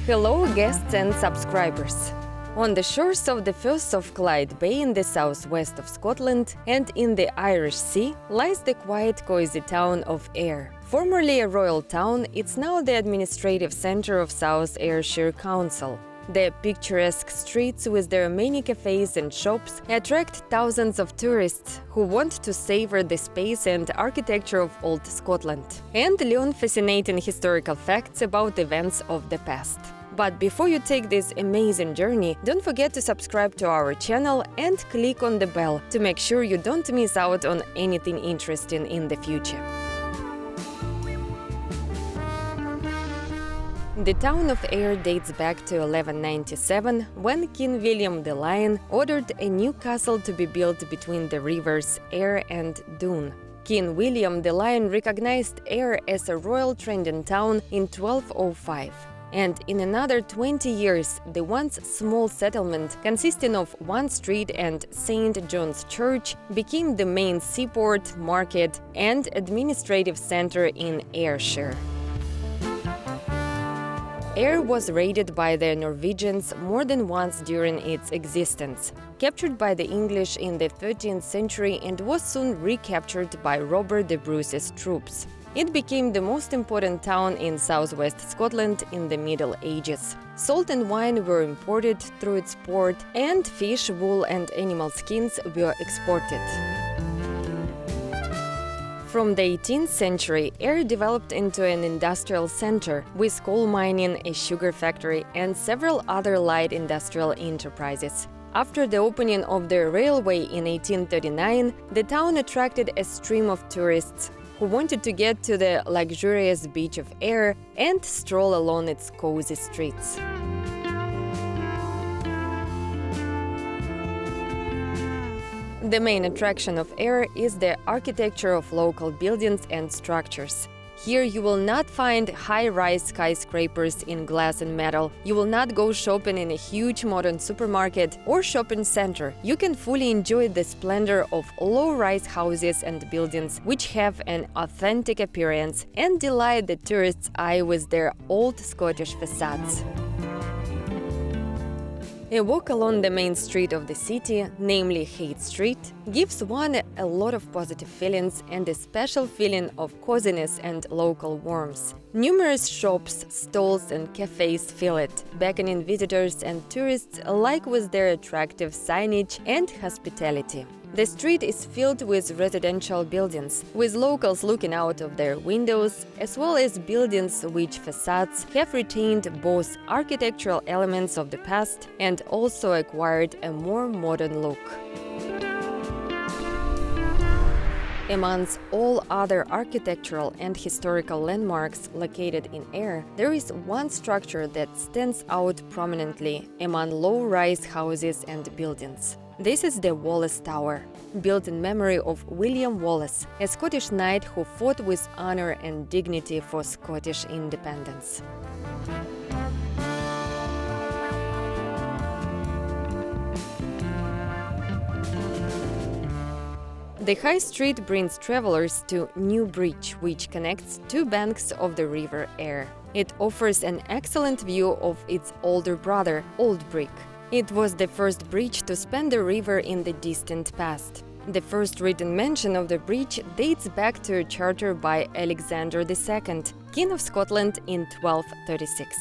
Hello, guests and subscribers! On the shores of the Firth of Clyde Bay in the southwest of Scotland and in the Irish Sea lies the quiet, cozy town of Ayr. Formerly a royal town, it's now the administrative centre of South Ayrshire Council. The picturesque streets with their many cafes and shops attract thousands of tourists who want to savor the space and architecture of old Scotland and learn fascinating historical facts about events of the past. But before you take this amazing journey, don't forget to subscribe to our channel and click on the bell to make sure you don't miss out on anything interesting in the future. The town of Ayr dates back to 1197, when King William the Lion ordered a new castle to be built between the rivers Ayr and Doon. King William the Lion recognized Ayr as a royal trading town in 1205. And in another 20 years, the once small settlement, consisting of one street and St. John's Church, became the main seaport, market, and administrative center in Ayrshire. Ayr was raided by the Norwegians more than once during its existence, captured by the English in the 13th century and was soon recaptured by Robert the Bruce's troops. It became the most important town in southwest Scotland in the Middle Ages. Salt and wine were imported through its port, and fish, wool and animal skins were exported. From the 18th century, Ayr developed into an industrial center, with coal mining, a sugar factory, and several other light industrial enterprises. After the opening of the railway in 1839, the town attracted a stream of tourists who wanted to get to the luxurious beach of Ayr and stroll along its cozy streets. The main attraction of Ayr is the architecture of local buildings and structures. Here you will not find high-rise skyscrapers in glass and metal. You will not go shopping in a huge modern supermarket or shopping center. You can fully enjoy the splendor of low-rise houses and buildings which have an authentic appearance and delight the tourist's eye with their old Scottish facades. A walk along the main street of the city, namely Haight Street, gives one a lot of positive feelings and a special feeling of coziness and local warmth. Numerous shops, stalls and cafes fill it, beckoning visitors and tourists alike with their attractive signage and hospitality. The street is filled with residential buildings, with locals looking out of their windows, as well as buildings which facades have retained both architectural elements of the past and also acquired a more modern look. Amongst all other architectural and historical landmarks located in Ayr, there is one structure that stands out prominently among low-rise houses and buildings. This is the Wallace Tower, built in memory of William Wallace, a Scottish knight who fought with honor and dignity for Scottish independence. The High Street brings travelers to New Bridge, which connects two banks of the River Ayr. It offers an excellent view of its older brother, Old Brick. It was the first bridge to span the river in the distant past. The first written mention of the bridge dates back to a charter by Alexander II, King of Scotland, in 1236.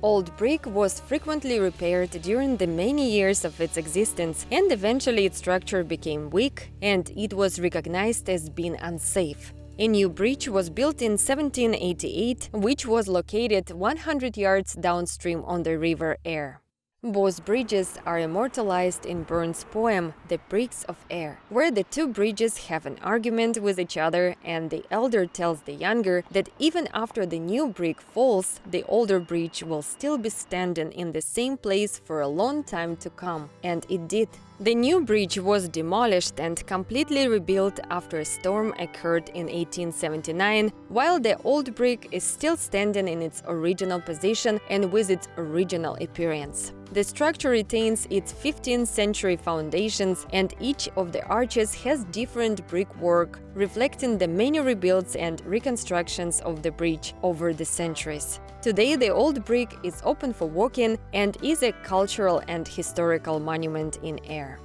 Old brick was frequently repaired during the many years of its existence, and eventually its structure became weak and it was recognized as being unsafe. A new bridge was built in 1788, which was located 100 yards downstream on the River Ayr. Both bridges are immortalized in Burns' poem *The Bricks of Ayr*, where the two bridges have an argument with each other and the elder tells the younger that even after the new brick falls, the older bridge will still be standing in the same place for a long time to come. And it did. The new bridge was demolished and completely rebuilt after a storm occurred in 1879, while the old brick is still standing in its original position and with its original appearance. The structure retains its 15th century foundations, and each of the arches has different brickwork, reflecting the many rebuilds and reconstructions of the bridge over the centuries. Today, the old brick is open for walking and is a cultural and historical monument in Ayr.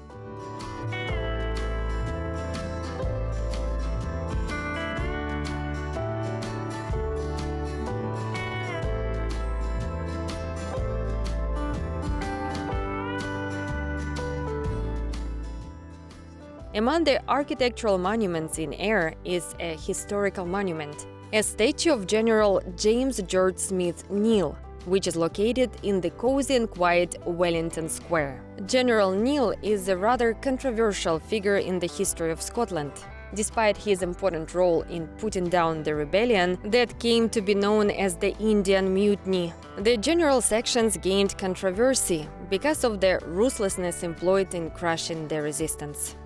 Among the architectural monuments in Ayr is a historical monument, a statue of General James George Smith Neil, which is located in the cozy and quiet Wellington Square. General Neil is a rather controversial figure in the history of Scotland. Despite his important role in putting down the rebellion that came to be known as the Indian Mutiny, the general's actions gained controversy because of the ruthlessness employed in crushing the resistance.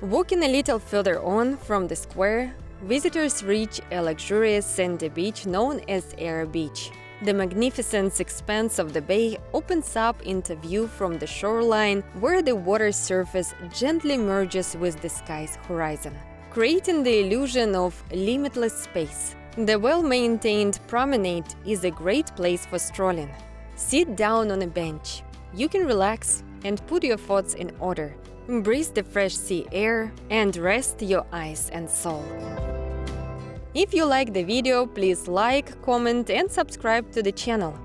Walking a little further on from the square, visitors reach a luxurious sandy beach known as AYR Beach. The magnificent expanse of the bay opens up into view from the shoreline, where the water surface gently merges with the sky's horizon, creating the illusion of limitless space. The well-maintained promenade is a great place for strolling. Sit down on a bench. You can relax and put your thoughts in order. Breathe the fresh sea air and rest your eyes and soul. If you like the video, please like, comment and subscribe to the channel.